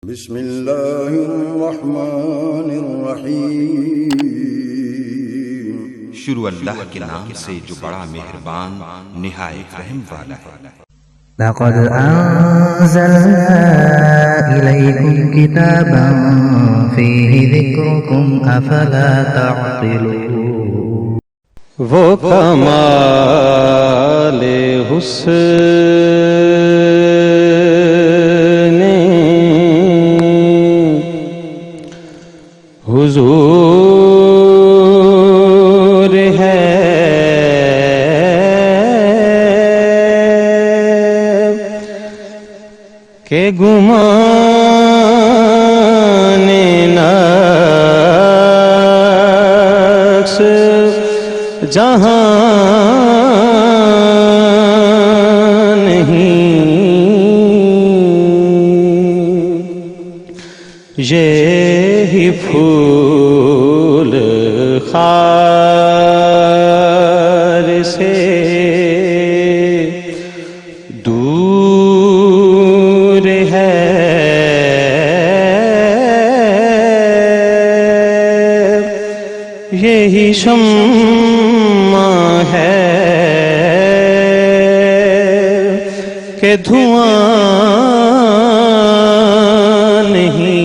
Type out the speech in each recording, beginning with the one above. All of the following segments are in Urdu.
بسم اللہ الرحمن الرحیم۔ شروع اللہ کے نام سے جو بڑا مہربان نہایت رحم والا ہے۔ لقد أنزلنا إليكم كتابا فيه ذكركم أفلا تعقلون۔ وہ کمال حسن حضور ہے کہ گمان نفس جہاں نہیں، یہی پھول خار سے دور ہے، یہی شمع ہے کہ دھواں نہیں،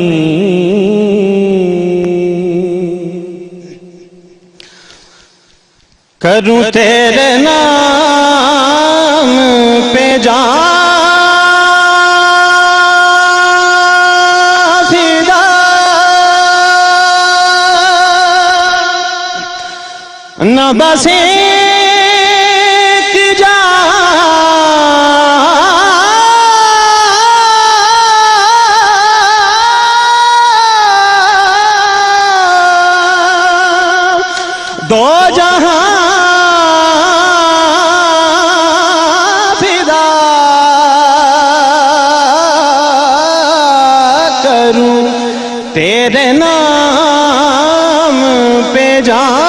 کروں تیرے نام پہ جان فدا، نہ بس ایک جان، دو جہاں فدا کروں تیرے نام پہ جان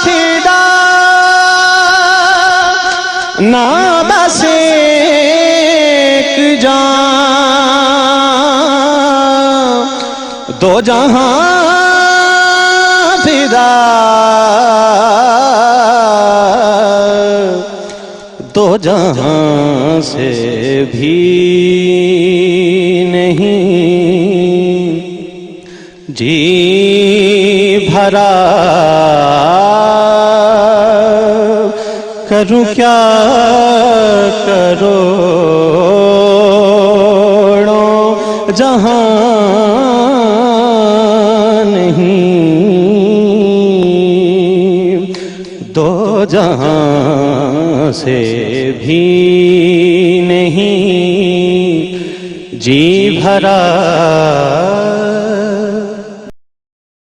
فدا، نہ بس ایک جان، دو جہاں فدا، دو جہاں سے بھی نہیں جی بھرا، کروں کیا کروڑوں جہاں نہیں، دو جہاں سے بھی نہیں جی بھرا۔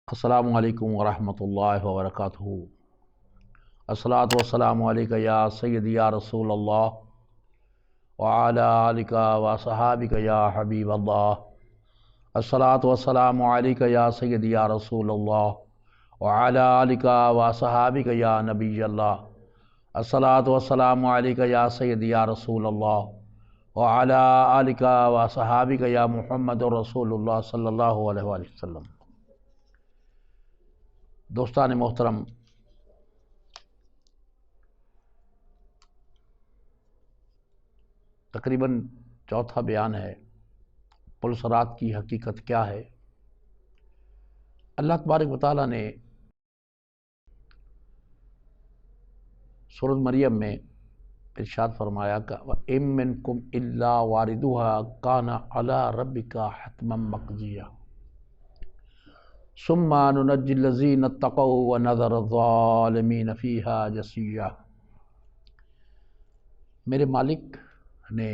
السلام علیکم ورحمۃ اللہ وبرکاتہ۔ الصلاۃ والسلام علیکہ یا سیدی یا رسول اللہ وعلی آلک وصحابک یا حبیب اللہ۔ الصلاۃ والسلام علیکہ یا سیدی یا رسول اللہ وعلی آلک وصحابک یا نبی اللہ۔ الصلاۃ والسلام علیکہ یا سیدی یا رسول اللہ وعلی آلک وصحابک یا محمد رسول اللہ صلی اللہ علیہ وآلہ وسلم۔ دوستان محترم، تقریباً چوتھا بیان ہے پلسرات کی حقیقت کیا ہے۔ اللہ تبارک و تعالیٰ نے سورۃ مریم میں ارشاد فرمایا کہ وَإِن مِّنكُمْ إِلَّا وَارِدُهَا كَانَ عَلَىٰ رَبِّكَ حَتْمًا مَّقْضِيًّا ثُمَّ نُنَجِّي الَّذِينَ اتَّقَوْا وَنَذَرُ الظَّالِمِينَ فِيهَا جَثِيًّا۔ میرے مالک نے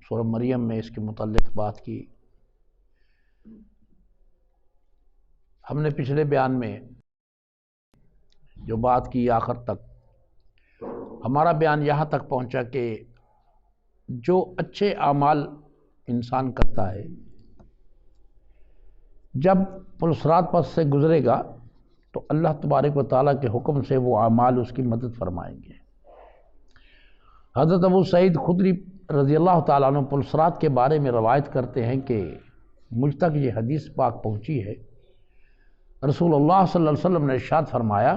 سورۃ مریم میں اس کے متعلق بات کی۔ ہم نے پچھلے بیان میں جو بات کی آخر تک، ہمارا بیان یہاں تک پہنچا کہ جو اچھے اعمال انسان کرتا ہے، جب پلسرات پر سے گزرے گا تو اللہ تبارک و تعالیٰ کے حکم سے وہ اعمال اس کی مدد فرمائیں گے۔ حضرت ابو سعید خدری رضی اللہ تعالیٰ عنہ پلسرات کے بارے میں روایت کرتے ہیں کہ مجھ تک یہ حدیث پاک پہنچی ہے، رسول اللہ صلی اللہ علیہ وسلم نے ارشاد فرمایا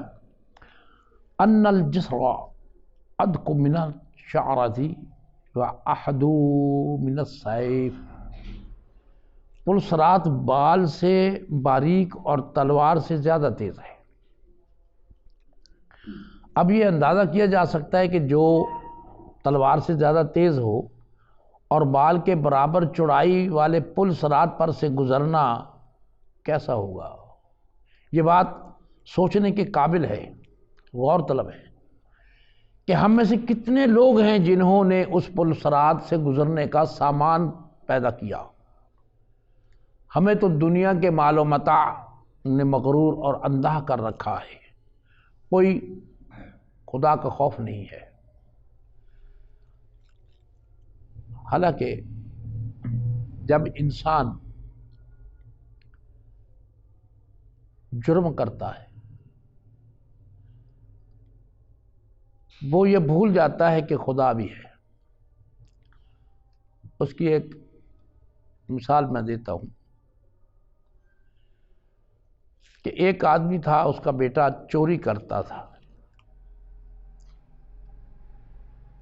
ان الجسر ادق من الشعرۃ واحدو من السیف، پلسرات بال سے باریک اور تلوار سے زیادہ تیز ہے۔ اب یہ اندازہ کیا جا سکتا ہے کہ جو تلوار سے زیادہ تیز ہو اور بال کے برابر چوڑائی والے پلسرات پر سے گزرنا کیسا ہوگا۔ یہ بات سوچنے کے قابل ہے، غور طلب ہے کہ ہم میں سے کتنے لوگ ہیں جنہوں نے اس پلسرات سے گزرنے کا سامان پیدا کیا۔ ہمیں تو دنیا کے مال و متاع نے مغرور اور اندھا کر رکھا ہے، کوئی خدا کا خوف نہیں ہے۔ حالانکہ جب انسان جرم کرتا ہے وہ یہ بھول جاتا ہے کہ خدا بھی ہے۔ اس کی ایک مثال میں دیتا ہوں کہ ایک آدمی تھا، اس کا بیٹا چوری کرتا تھا۔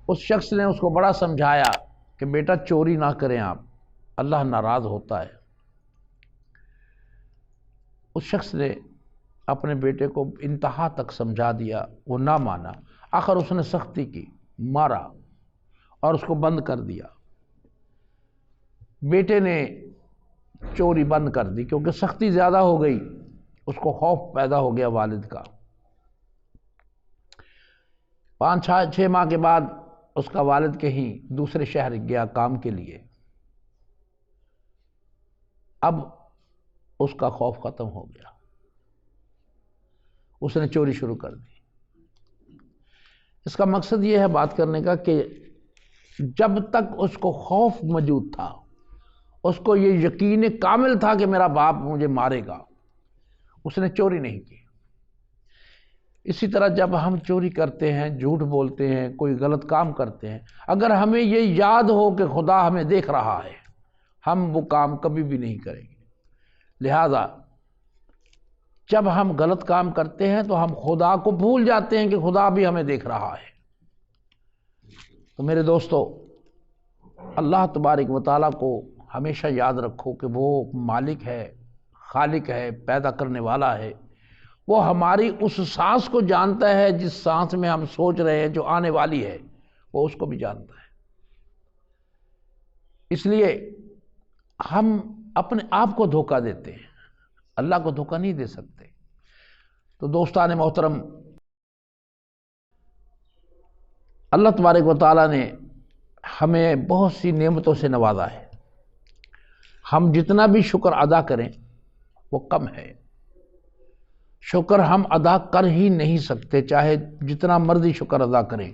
اس شخص نے اس کو بڑا سمجھایا کہ بیٹا چوری نہ کریں آپ، اللہ ناراض ہوتا ہے۔ اس شخص نے اپنے بیٹے کو انتہا تک سمجھا دیا، وہ نہ مانا، آخر اس نے سختی کی، مارا اور اس کو بند کر دیا۔ بیٹے نے چوری بند کر دی کیونکہ سختی زیادہ ہو گئی، اس کو خوف پیدا ہو گیا والد کا۔ 5-6 ماہ کے بعد اس کا والد کہیں دوسرے شہر گیا کام کے لیے۔ اب اس کا خوف ختم ہو گیا، اس نے چوری شروع کر دی۔ اس کا مقصد یہ ہے بات کرنے کا کہ جب تک اس کو خوف موجود تھا، اس کو یہ یقین کامل تھا کہ میرا باپ مجھے مارے گا، اس نے چوری نہیں کی۔ اسی طرح جب ہم چوری کرتے ہیں، جھوٹ بولتے ہیں، کوئی غلط کام کرتے ہیں، اگر ہمیں یہ یاد ہو کہ خدا ہمیں دیکھ رہا ہے، ہم وہ کام کبھی بھی نہیں کریں گے۔ لہذا جب ہم غلط کام کرتے ہیں تو ہم خدا کو بھول جاتے ہیں کہ خدا بھی ہمیں دیکھ رہا ہے۔ تو میرے دوستو، اللہ تبارک و تعالیٰ کو ہمیشہ یاد رکھو کہ وہ مالک ہے، خالق ہے، پیدا کرنے والا ہے۔ وہ ہماری اس سانس کو جانتا ہے، جس سانس میں ہم سوچ رہے ہیں جو آنے والی ہے، وہ اس کو بھی جانتا ہے۔ اس لیے ہم اپنے آپ کو دھوکہ دیتے ہیں، اللہ کو دھوکہ نہیں دے سکتے۔ تو دوستان محترم، اللہ تبارک و تعالیٰ نے ہمیں بہت سی نعمتوں سے نوازا ہے، ہم جتنا بھی شکر ادا کریں وہ کم ہے۔ شکر ہم ادا کر ہی نہیں سکتے، چاہے جتنا مرضی شکر ادا کریں۔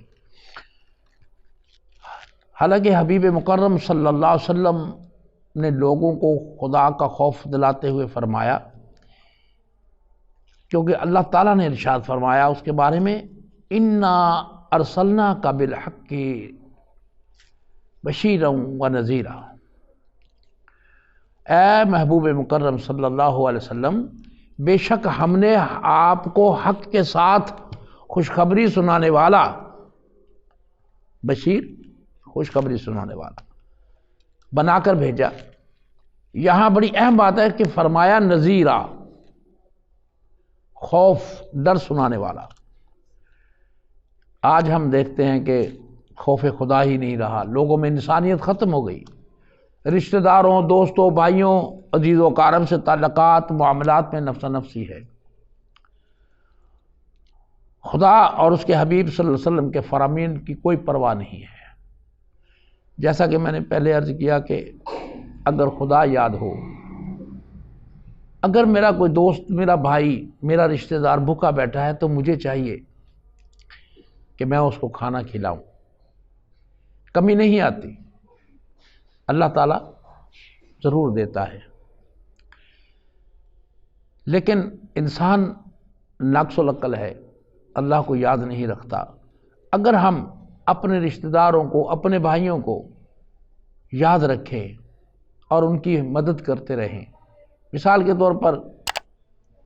حالانکہ حبیب مکرم صلی اللہ علیہ وسلم نے لوگوں کو خدا کا خوف دلاتے ہوئے فرمایا، کیونکہ اللہ تعالیٰ نے ارشاد فرمایا اس کے بارے میں، انا ارسلناک بالحق بشیرا ونذیرا، اے محبوب مکرم صلی اللہ علیہ وسلم، بے شک ہم نے آپ کو حق کے ساتھ خوشخبری سنانے والا، بشیر خوشخبری سنانے والا بنا کر بھیجا۔ یہاں بڑی اہم بات ہے کہ فرمایا نذیرا، خوف ڈر سنانے والا۔ آج ہم دیکھتے ہیں کہ خوف خدا ہی نہیں رہا، لوگوں میں انسانیت ختم ہو گئی، رشتہ داروں، دوستوں، بھائیوں، عزیز و اقارب سے تعلقات، معاملات میں نفس نفسی ہے۔ خدا اور اس کے حبیب صلی اللہ علیہ وسلم کے فرامین کی کوئی پرواہ نہیں ہے۔ جیسا کہ میں نے پہلے عرض کیا کہ اگر خدا یاد ہو، اگر میرا کوئی دوست، میرا بھائی، میرا رشتہ دار بھوکا بیٹھا ہے تو مجھے چاہیے کہ میں اس کو کھانا کھلاؤں، کمی نہیں آتی، اللہ تعالیٰ ضرور دیتا ہے۔ لیکن انسان ناقص العقل ہے، اللہ کو یاد نہیں رکھتا۔ اگر ہم اپنے رشتہ داروں کو، اپنے بھائیوں کو یاد رکھیں اور ان کی مدد کرتے رہیں۔ مثال کے طور پر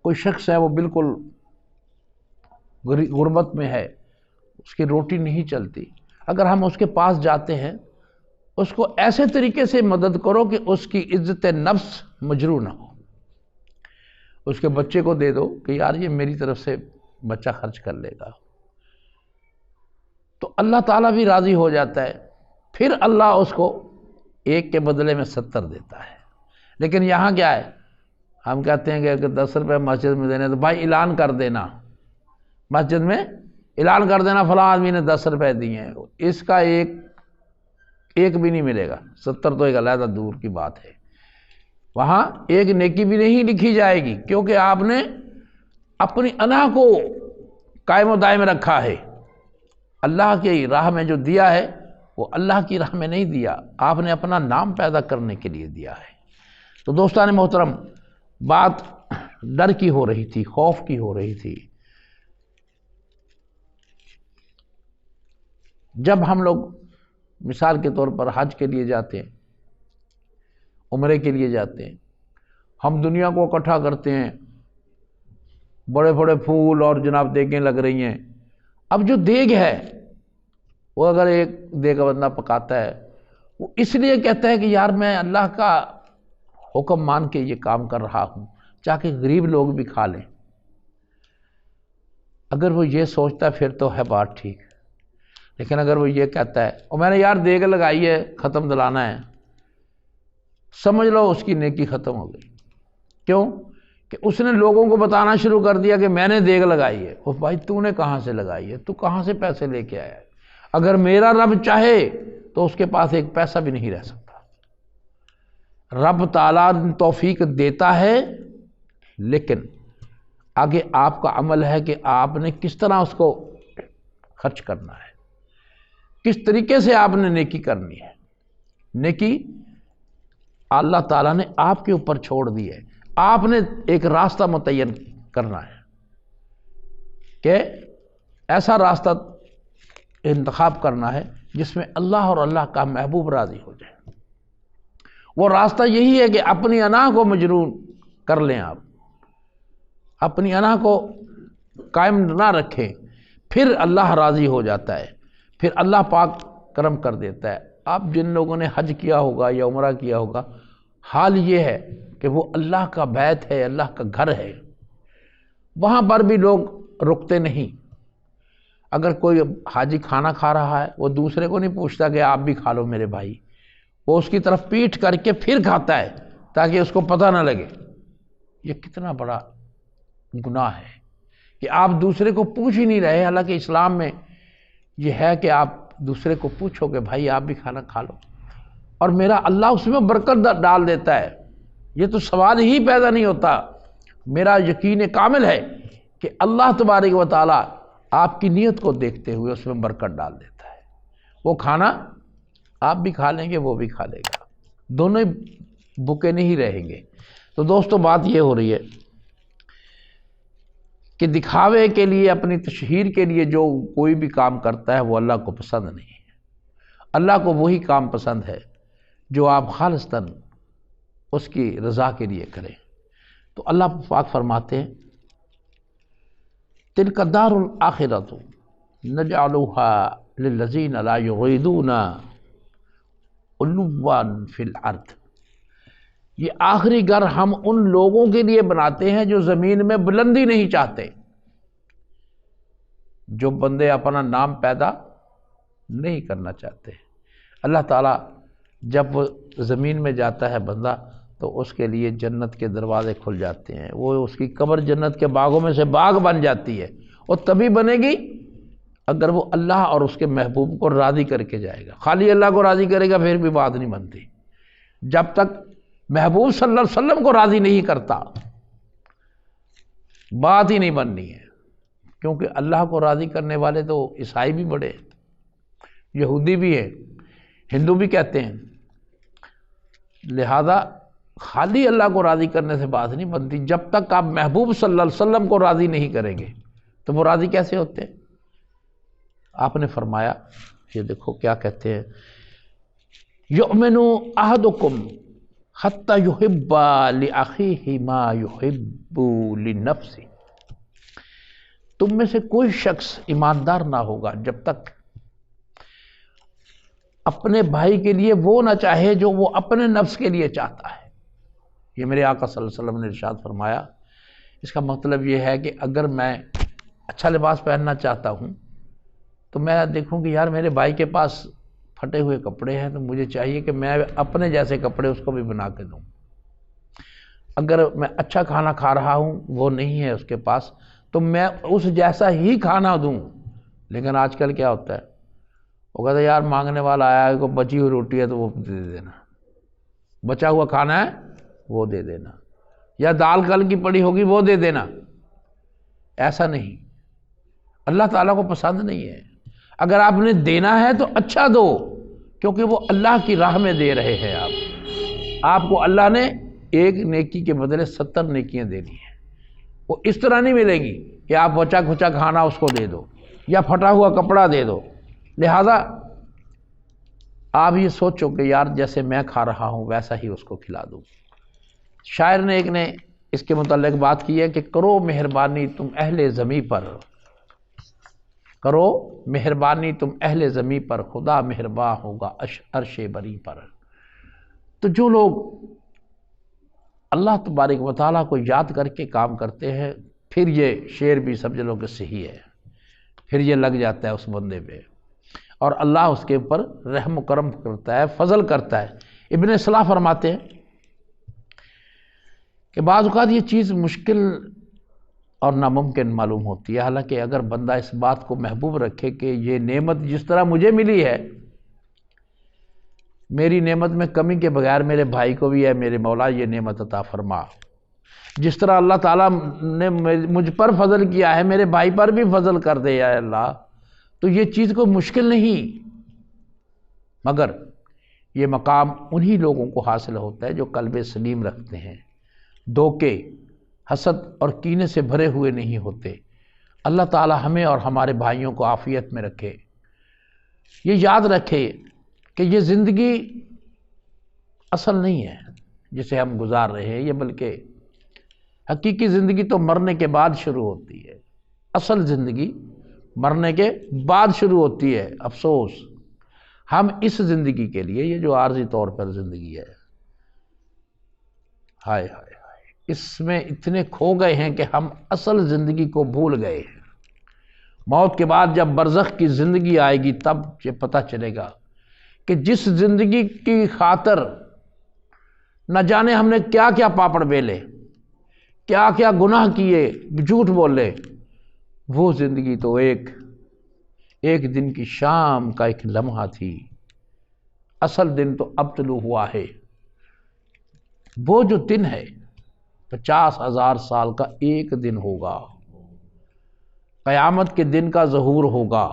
کوئی شخص ہے وہ بالکل غربت میں ہے، اس کی روٹی نہیں چلتی، اگر ہم اس کے پاس جاتے ہیں اس کو ایسے طریقے سے مدد کرو کہ اس کی عزت نفس مجروح نہ ہو۔ اس کے بچے کو دے دو کہ یار یہ میری طرف سے بچہ خرچ کر لے گا، تو اللہ تعالیٰ بھی راضی ہو جاتا ہے، پھر اللہ اس کو ایک کے بدلے میں 70 دیتا ہے۔ لیکن یہاں کیا ہے، ہم کہتے ہیں کہ اگر 10 روپے مسجد میں دینے تو بھائی اعلان کر دینا، مسجد میں اعلان کر دینا فلاں آدمی نے 10 روپے دیے ہیں، اس کا ایک بھی نہیں ملے گا، 70 تو ایک علیحدہ دور کی بات ہے، وہاں ایک نیکی بھی نہیں لکھی جائے گی، کیونکہ آپ نے اپنی انا کو قائم و دائم رکھا ہے۔ اللہ کی راہ میں جو دیا ہے وہ اللہ کی راہ میں نہیں دیا، آپ نے اپنا نام پیدا کرنے کے لیے دیا ہے۔ تو دوستان محترم، بات ڈر کی ہو رہی تھی، خوف کی ہو رہی تھی۔ جب ہم لوگ مثال کے طور پر حج کے لیے جاتے ہیں، عمرے کے لیے جاتے ہیں، ہم دنیا کو اکٹھا کرتے ہیں، بڑے بڑے پھول اور جناب دیگیں لگ رہی ہیں۔ اب جو دیگ ہے وہ اگر ایک دیگ بندہ پکاتا ہے، وہ اس لیے کہتا ہے کہ یار میں اللہ کا حکم مان کے یہ کام کر رہا ہوں تاکہ غریب لوگ بھی کھا لیں۔ اگر وہ یہ سوچتا ہے پھر تو ہے بات ٹھیک، لیکن اگر وہ یہ کہتا ہے اور میں نے یار دیگ لگائی ہے ختم دلانا ہے، سمجھ لو اس کی نیکی ختم ہو گئی۔ کیوں کہ اس نے لوگوں کو بتانا شروع کر دیا کہ میں نے دیگ لگائی ہے۔ اور بھائی تو نے کہاں سے لگائی ہے؟ تو کہاں سے پیسے لے کے آیا ہے؟ اگر میرا رب چاہے تو اس کے پاس ایک پیسہ بھی نہیں رہ سکتا۔ رب تعالیٰ توفیق دیتا ہے، لیکن آگے آپ کا عمل ہے کہ آپ نے کس طرح اس کو خرچ کرنا ہے، کس طریقے سے آپ نے نیکی کرنی ہے۔ نیکی اللہ تعالیٰ نے آپ کے اوپر چھوڑ دی ہے، آپ نے ایک راستہ متعین کرنا ہے کہ ایسا راستہ انتخاب کرنا ہے جس میں اللہ اور اللہ کا محبوب راضی ہو جائے۔ وہ راستہ یہی ہے کہ اپنی انا کو مجروح کر لیں، آپ اپنی انا کو قائم نہ رکھیں، پھر اللہ راضی ہو جاتا ہے، پھر اللہ پاک کرم کر دیتا ہے۔ آپ جن لوگوں نے حج کیا ہوگا یا عمرہ کیا ہوگا، حال یہ ہے کہ وہ اللہ کا بیت ہے، اللہ کا گھر ہے، وہاں پر بھی لوگ رکتے نہیں۔ اگر کوئی حاجی کھانا کھا رہا ہے، وہ دوسرے کو نہیں پوچھتا کہ آپ بھی کھا لو میرے بھائی، وہ اس کی طرف پیٹھ کر کے پھر کھاتا ہے تاکہ اس کو پتہ نہ لگے۔ یہ کتنا بڑا گناہ ہے کہ آپ دوسرے کو پوچھ ہی نہیں رہے، حالانکہ اسلام میں یہ ہے کہ آپ دوسرے کو پوچھو کہ بھائی آپ بھی کھانا کھا لو، اور میرا اللہ اس میں برکت ڈال دیتا ہے۔ یہ تو سوال ہی پیدا نہیں ہوتا۔ میرا یقین کامل ہے کہ اللہ تبارک و تعالیٰ آپ کی نیت کو دیکھتے ہوئے اس میں برکت ڈال دیتا ہے۔ وہ کھانا آپ بھی کھا لیں گے، وہ بھی کھا لے گا، دونوں ہی بھوکے نہیں رہیں گے۔ تو دوستو بات یہ ہو رہی ہے کہ دکھاوے کے لیے، اپنی تشہیر کے لیے جو کوئی بھی کام کرتا ہے وہ اللہ کو پسند نہیں ہے۔ اللہ کو وہی کام پسند ہے جو آپ خالصتاً اس کی رضا کے لیے کریں۔ تو اللہ پاک فرماتے ہیں تلک الدار الآخرۃ نجعلها للذین لا یریدون علوا فی الارض، یہ آخری گھر ہم ان لوگوں کے لیے بناتے ہیں جو زمین میں بلندی نہیں چاہتے، جو بندے اپنا نام پیدا نہیں کرنا چاہتے۔ اللہ تعالیٰ جب وہ زمین میں جاتا ہے بندہ تو اس کے لیے جنت کے دروازے کھل جاتے ہیں، وہ اس کی قبر جنت کے باغوں میں سے باغ بن جاتی ہے، اور تبھی بنے گی اگر وہ اللہ اور اس کے محبوب کو راضی کر کے جائے گا۔ خالی اللہ کو راضی کرے گا پھر بھی بات نہیں بنتی۔ جب تک محبوب صلی اللہ علیہ وسلم کو راضی نہیں کرتا بات ہی نہیں بننی ہے، کیونکہ اللہ کو راضی کرنے والے تو عیسائی بھی بڑے، یہودی بھی ہیں، ہندو بھی کہتے ہیں، لہذا خالی اللہ کو راضی کرنے سے بات نہیں بنتی۔ جب تک آپ محبوب صلی اللہ علیہ وسلم کو راضی نہیں کریں گے تو وہ راضی کیسے ہوتے ہیں؟ آپ نے فرمایا، یہ دیکھو کیا کہتے ہیں، یؤمن احدکم حتی یحب لأخیہ ما یحب لنفسہ، تم میں سے کوئی شخص ایماندار نہ ہوگا جب تک اپنے بھائی کے لیے وہ نہ چاہے جو وہ اپنے نفس کے لیے چاہتا ہے۔ یہ میرے آقا صلی اللہ علیہ وسلم نے ارشاد فرمایا۔ اس کا مطلب یہ ہے کہ اگر میں اچھا لباس پہننا چاہتا ہوں تو میں دیکھوں کہ یار میرے بھائی کے پاس پھٹے ہوئے کپڑے ہیں، تو مجھے چاہیے کہ میں اپنے جیسے کپڑے اس کو بھی بنا کے دوں۔ اگر میں اچھا کھانا کھا رہا ہوں، وہ نہیں ہے اس کے پاس، تو میں اس جیسا ہی کھانا دوں۔ لیکن آج کل کیا ہوتا ہے، وہ کہتا ہے یار مانگنے والا آیا ہے، کوئی بچی ہوئی روٹی ہے تو وہ دے دینا، بچا ہوا کھانا ہے وہ دے دینا، یا دال کل کی پڑی ہوگی وہ دے دینا۔ ایسا نہیں، اللہ تعالیٰ کو پسند نہیں ہے۔ اگر آپ نے دینا ہے تو اچھا دو، کیونکہ وہ اللہ کی راہ میں دے رہے ہیں۔ آپ کو اللہ نے ایک نیکی کے بدلے 70 نیکیاں دینی ہیں۔ وہ اس طرح نہیں ملے گی کہ آپ بچا کھچا کھانا اس کو دے دو یا پھٹا ہوا کپڑا دے دو۔ لہذا آپ یہ سوچو کہ یار جیسے میں کھا رہا ہوں ویسا ہی اس کو کھلا دوں۔ شاعر نے ایک نے اس کے متعلق بات کی ہے کہ کرو مہربانی تم اہل زمیں پر، کرو مہربانی تم اہل زمیں پر، خدا مہرباں ہوگا عرش بری پر۔ تو جو لوگ اللہ تبارک و تعالیٰ کو یاد کر کے کام کرتے ہیں، پھر یہ شعر بھی سمجھ لو کہ صحیح ہے، پھر یہ لگ جاتا ہے اس بندے پہ، اور اللہ اس کے اوپر رحم و کرم کرتا ہے، فضل کرتا ہے۔ ابن اصلاح فرماتے ہیں کہ بعض اوقات یہ چیز مشکل اور ناممکن معلوم ہوتی ہے، حالانکہ اگر بندہ اس بات کو محبوب رکھے کہ یہ نعمت جس طرح مجھے ملی ہے، میری نعمت میں کمی کے بغیر میرے بھائی کو بھی ہے میرے مولا یہ نعمت عطا فرما، جس طرح اللہ تعالیٰ نے مجھ پر فضل کیا ہے میرے بھائی پر بھی فضل کر دے یا اللہ۔ تو یہ چیز کو مشکل نہیں، مگر یہ مقام انہی لوگوں کو حاصل ہوتا ہے جو قلب سلیم رکھتے ہیں، دھوکے، حسد اور کینے سے بھرے ہوئے نہیں ہوتے۔ اللہ تعالیٰ ہمیں اور ہمارے بھائیوں کو عافیت میں رکھے۔ یہ یاد رکھے کہ یہ زندگی اصل نہیں ہے جسے ہم گزار رہے ہیں، یہ بلکہ حقیقی زندگی تو مرنے کے بعد شروع ہوتی ہے۔ اصل زندگی مرنے کے بعد شروع ہوتی ہے۔ افسوس ہم اس زندگی کے لیے، یہ جو عارضی طور پر زندگی ہے، ہائے ہائے ہائے، اس میں اتنے کھو گئے ہیں کہ ہم اصل زندگی کو بھول گئے ہیں۔ موت کے بعد جب برزخ کی زندگی آئے گی تب یہ پتہ چلے گا کہ جس زندگی کی خاطر نہ جانے ہم نے کیا کیا پاپڑ بیلے، کیا کیا گناہ کیے، جھوٹ بولے، وہ زندگی تو ایک دن کی شام کا ایک لمحہ تھی۔ اصل دن تو اب طلوع ہوا ہے۔ وہ جو دن ہے 50,000 سال کا ایک دن ہوگا، قیامت کے دن کا ظہور ہوگا۔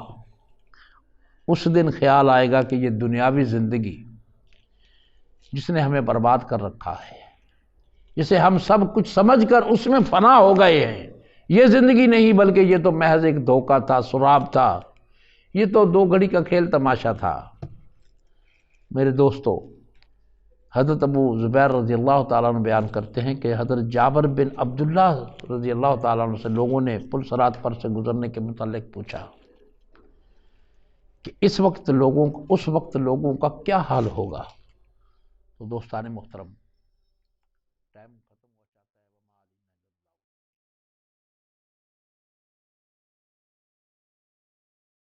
اس دن خیال آئے گا کہ یہ دنیاوی زندگی جس نے ہمیں برباد کر رکھا ہے، جسے ہم سب کچھ سمجھ کر اس میں فنا ہو گئے ہیں، یہ زندگی نہیں بلکہ یہ تو محض ایک دھوکہ تھا، سراب تھا، یہ تو 2 گھڑی کا کھیل تماشا تھا۔ میرے دوستو، حضرت ابو زبیر رضی اللہ تعالیٰ عنہ بیان کرتے ہیں کہ حضرت جابر بن عبداللہ رضی اللہ تعالیٰ عنہ سے لوگوں نے پل صراط پر سے گزرنے کے متعلق پوچھا کہ اس وقت لوگوں کا کیا حال ہوگا۔ تو دوستان محترم، ٹائم ختم ہو جاتا ہے۔